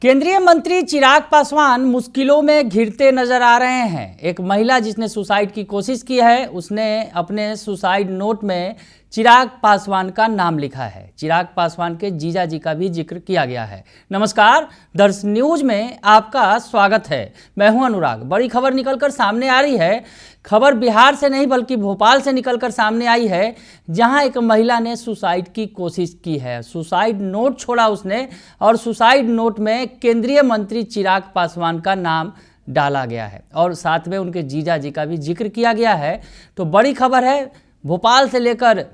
केंद्रीय मंत्री चिराग पासवान मुश्किलों में घिरते नजर आ रहे हैं। एक महिला जिसने सुसाइड की कोशिश की है, उसने अपने सुसाइड नोट में चिराग पासवान का नाम लिखा है। चिराग पासवान के जीजा जी का भी जिक्र किया गया है। नमस्कार, दर्श न्यूज में आपका स्वागत है। मैं हूं अनुराग। बड़ी खबर निकलकर सामने आ रही है। खबर बिहार से नहीं बल्कि भोपाल से निकलकर सामने आई है, जहां एक महिला ने सुसाइड की कोशिश की है। सुसाइड नोट छोड़ा उसने, और सुसाइड नोट में केंद्रीय मंत्री चिराग पासवान का नाम डाला गया है और साथ में उनके जीजा जी का भी जिक्र किया गया है। तो बड़ी खबर है। भोपाल से लेकर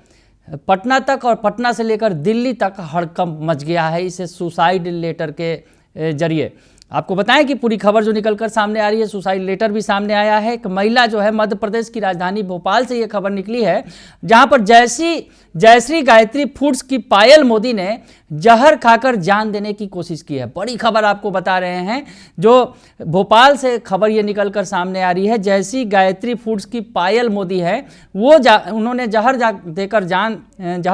पटना तक और पटना से लेकर दिल्ली तक हड़कंप मच गया है इस सुसाइड लेटर के जरिए। आपको बताएं कि पूरी खबर जो निकलकर सामने आ रही है, सुसाइड लेटर भी सामने आया है। एक महिला जो है मध्य प्रदेश की राजधानी भोपाल से ये खबर निकली है, जहां पर जयश्री गायत्री फूड्स की पायल मोदी ने जहर खाकर जान देने की कोशिश की है। बड़ी खबर आपको बता रहे हैं, जो भोपाल से खबर ये निकलकर सामने आ रही है। जयश्री गायत्री फूड्स की पायल मोदी है, वो उन्होंने जहर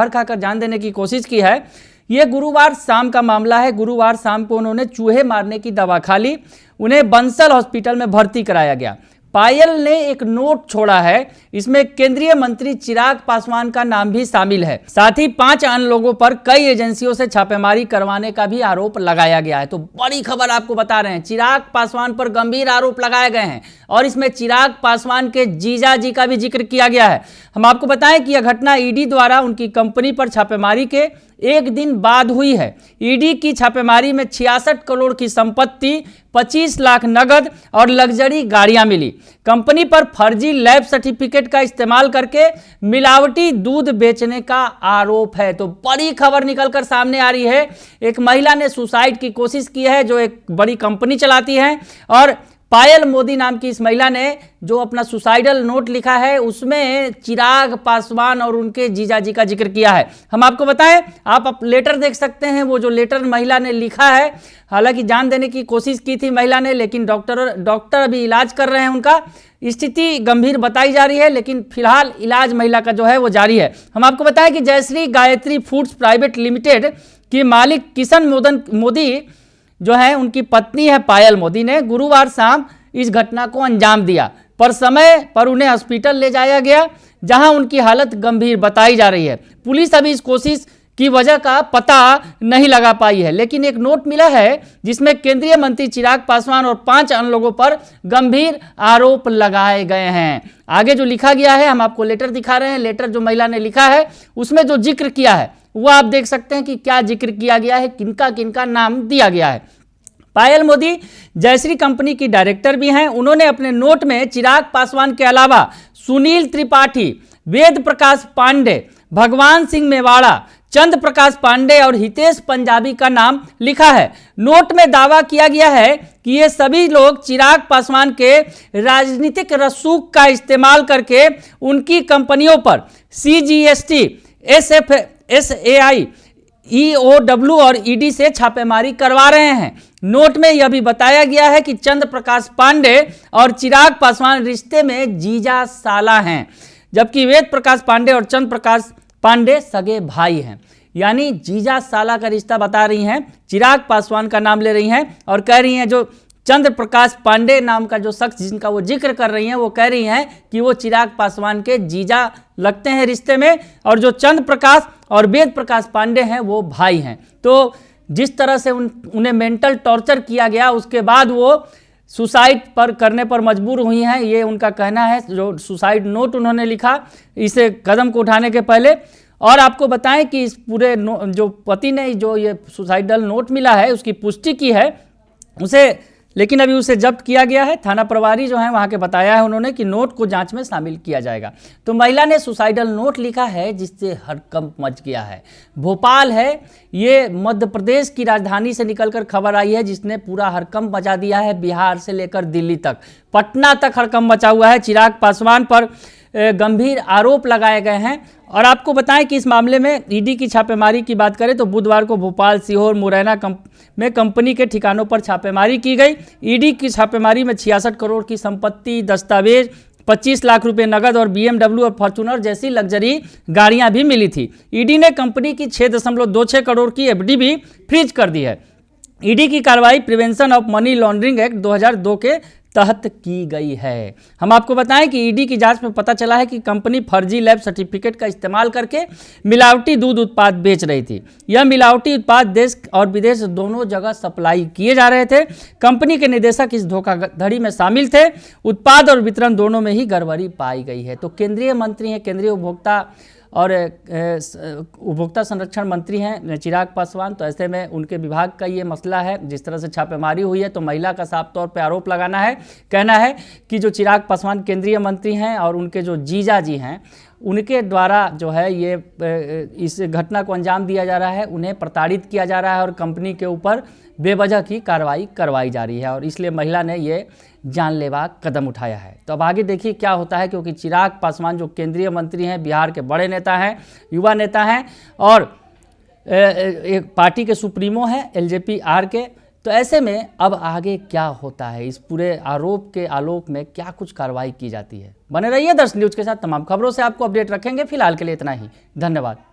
खाकर जान देने की कोशिश की है। ये गुरुवार शाम का मामला है। गुरुवार शाम को उन्होंने चूहे मारने की दवा खा ली। उन्हें बंसल हॉस्पिटल में भर्ती कराया गया। पायल ने एक नोट छोड़ा है, इसमें केंद्रीय मंत्री चिराग पासवान का नाम भी शामिल है। साथ ही 5 अन्य लोगों पर कई एजेंसियों से छापेमारी करवाने का भी आरोप लगाया गया है। तो बड़ी खबर आपको बता रहे हैं, चिराग पासवान पर गंभीर आरोप लगाए गए हैं और इसमें चिराग पासवान के जीजा जी का भी जिक्र किया गया है। हम आपको बताएं कि यह घटना ईडी द्वारा उनकी कंपनी पर छापेमारी के एक दिन बाद हुई है। ईडी की छापेमारी में 66 करोड़ की संपत्ति, 25 लाख नगद और लग्जरी गाड़ियां मिली। कंपनी पर फर्जी लैब सर्टिफिकेट का इस्तेमाल करके मिलावटी दूध बेचने का आरोप है। तो बड़ी खबर निकलकर सामने आ रही है। एक महिला ने सुसाइड की कोशिश की है, जो एक बड़ी कंपनी चलाती है, और पायल मोदी नाम की इस महिला ने जो अपना सुसाइडल नोट लिखा है, उसमें चिराग पासवान और उनके जीजा जी का जिक्र किया है। हम आपको बताएं, आप लेटर देख सकते हैं। वो जो लेटर महिला ने लिखा है, हालांकि जान देने की कोशिश की थी महिला ने, लेकिन डॉक्टर अभी इलाज कर रहे हैं। उनका स्थिति गंभीर बताई जा रही है, लेकिन फिलहाल इलाज महिला का जो है वो जारी है। हम आपको बताएं कि Jayshree Gayatri foods private limited की मालिक किशन मोदी जो है, उनकी पत्नी है पायल मोदी ने गुरुवार शाम इस घटना को अंजाम दिया, पर समय पर उन्हें हॉस्पिटल ले जाया गया, जहां उनकी हालत गंभीर बताई जा रही है। पुलिस अभी इस कोशिश की वजह का पता नहीं लगा पाई है, लेकिन एक नोट मिला है जिसमें केंद्रीय मंत्री चिराग पासवान और 5 अन्य लोगों पर गंभीर आरोप लगाए गए हैं। आगे जो लिखा गया है, हम आपको लेटर दिखा रहे हैं। लेटर जो महिला ने लिखा है, उसमें जो जिक्र किया है वो आप देख सकते हैं कि क्या जिक्र किया गया है, किनका किनका नाम दिया गया है। पायल मोदी जयश्री कंपनी की डायरेक्टर भी हैं। उन्होंने अपने नोट में चिराग पासवान के अलावा सुनील त्रिपाठी, वेद प्रकाश पांडे, भगवान सिंह मेवाड़ा, चंद प्रकाश पांडे और हितेश पंजाबी का नाम लिखा है। नोट में दावा किया गया है कि ये सभी लोग चिराग पासवान के राजनीतिक रसूख का इस्तेमाल करके उनकी कंपनियों पर CGST, SAI, EOW और ED से छापेमारी करवा रहे हैं। नोट में यह भी बताया गया है कि चंद प्रकाश पांडे और चिराग पासवान रिश्ते में जीजा साला हैं, जबकि वेद प्रकाश पांडे और चंद प्रकाश पांडे सगे भाई हैं। यानी जीजा साला का रिश्ता बता रही हैं, चिराग पासवान का नाम ले रही हैं और कह रही हैं, जो चंद्र प्रकाश पांडे नाम का जो शख्स जिनका वो जिक्र कर रही हैं, वो कह रही हैं कि वो चिराग पासवान के जीजा लगते हैं रिश्ते में, और जो चंद्र प्रकाश और वेद प्रकाश पांडे हैं वो भाई हैं। तो जिस तरह से उन्हें मेंटल टॉर्चर किया गया, उसके बाद वो सुसाइड करने पर मजबूर हुई हैं, ये उनका कहना है। जो सुसाइड नोट उन्होंने लिखा इसे कदम को उठाने के पहले। और आपको बताएं कि इस पूरे जो पति ने जो ये सुसाइडल नोट मिला है, उसकी पुष्टि की है उसे, लेकिन अभी उसे जब्त किया गया है। थाना प्रभारी जो है वहाँ के बताया है उन्होंने कि नोट को जांच में शामिल किया जाएगा। तो महिला ने सुसाइडल नोट लिखा है, जिससे हड़कंप मच गया है। भोपाल है, ये मध्य प्रदेश की राजधानी से निकलकर खबर आई है, जिसने पूरा हड़कंप मचा दिया है। बिहार से लेकर दिल्ली तक, पटना तक हड़कंप मचा हुआ है। चिराग पासवान पर गंभीर आरोप लगाए गए हैं। और आपको बताएं कि इस मामले में ईडी की छापेमारी की बात करें तो बुधवार को भोपाल, सीहोर, मुरैना में कंपनी के ठिकानों पर छापेमारी की गई। ईडी की छापेमारी में 66 करोड़ की संपत्ति, दस्तावेज, 25 लाख रुपए नगद और BMW और फॉर्च्यूनर जैसी लग्जरी गाड़ियां भी मिली थी। ईडी ने कंपनी की 6.26 करोड़ की एफडी भी फ्रीज कर दी है। ईडी की कार्रवाई prevention of money laundering act 2002 के तहत की गई है। हम आपको बताएं कि ईडी की जांच में पता चला है कि कंपनी फर्जी लैब सर्टिफिकेट का इस्तेमाल करके मिलावटी दूध उत्पाद बेच रही थी। यह मिलावटी उत्पाद देश और विदेश दोनों जगह सप्लाई किए जा रहे थे। कंपनी के निदेशक इस धोखाधड़ी में शामिल थे। उत्पाद और वितरण दोनों में ही गड़बड़ी पाई गई है। तो केंद्रीय मंत्री हैं, केंद्रीय उपभोक्ता और उपभोक्ता संरक्षण मंत्री हैं चिराग पासवान। तो ऐसे में उनके विभाग का ये मसला है। जिस तरह से छापेमारी हुई है तो महिला का साफ तौर पे आरोप लगाना है, कहना है कि जो चिराग पासवान केंद्रीय मंत्री हैं और उनके जो जीजा जी हैं उनके द्वारा जो है ये इस घटना को अंजाम दिया जा रहा है, उन्हें प्रताड़ित किया जा रहा है और कंपनी के ऊपर बेवजह की कार्रवाई करवाई जा रही है और इसलिए महिला ने ये जानलेवा कदम उठाया है। तो अब आगे देखिए क्या होता है, क्योंकि चिराग पासवान जो केंद्रीय मंत्री हैं, बिहार के बड़े नेता हैं, युवा नेता हैं और एक पार्टी के सुप्रीमो हैं एलजेपी आर के। तो ऐसे में अब आगे क्या होता है, इस पूरे आरोप के आलोक में क्या कुछ कार्रवाई की जाती है। बने रहिए दर्शन न्यूज़ के साथ, तमाम खबरों से आपको अपडेट रखेंगे। फिलहाल के लिए इतना ही, धन्यवाद।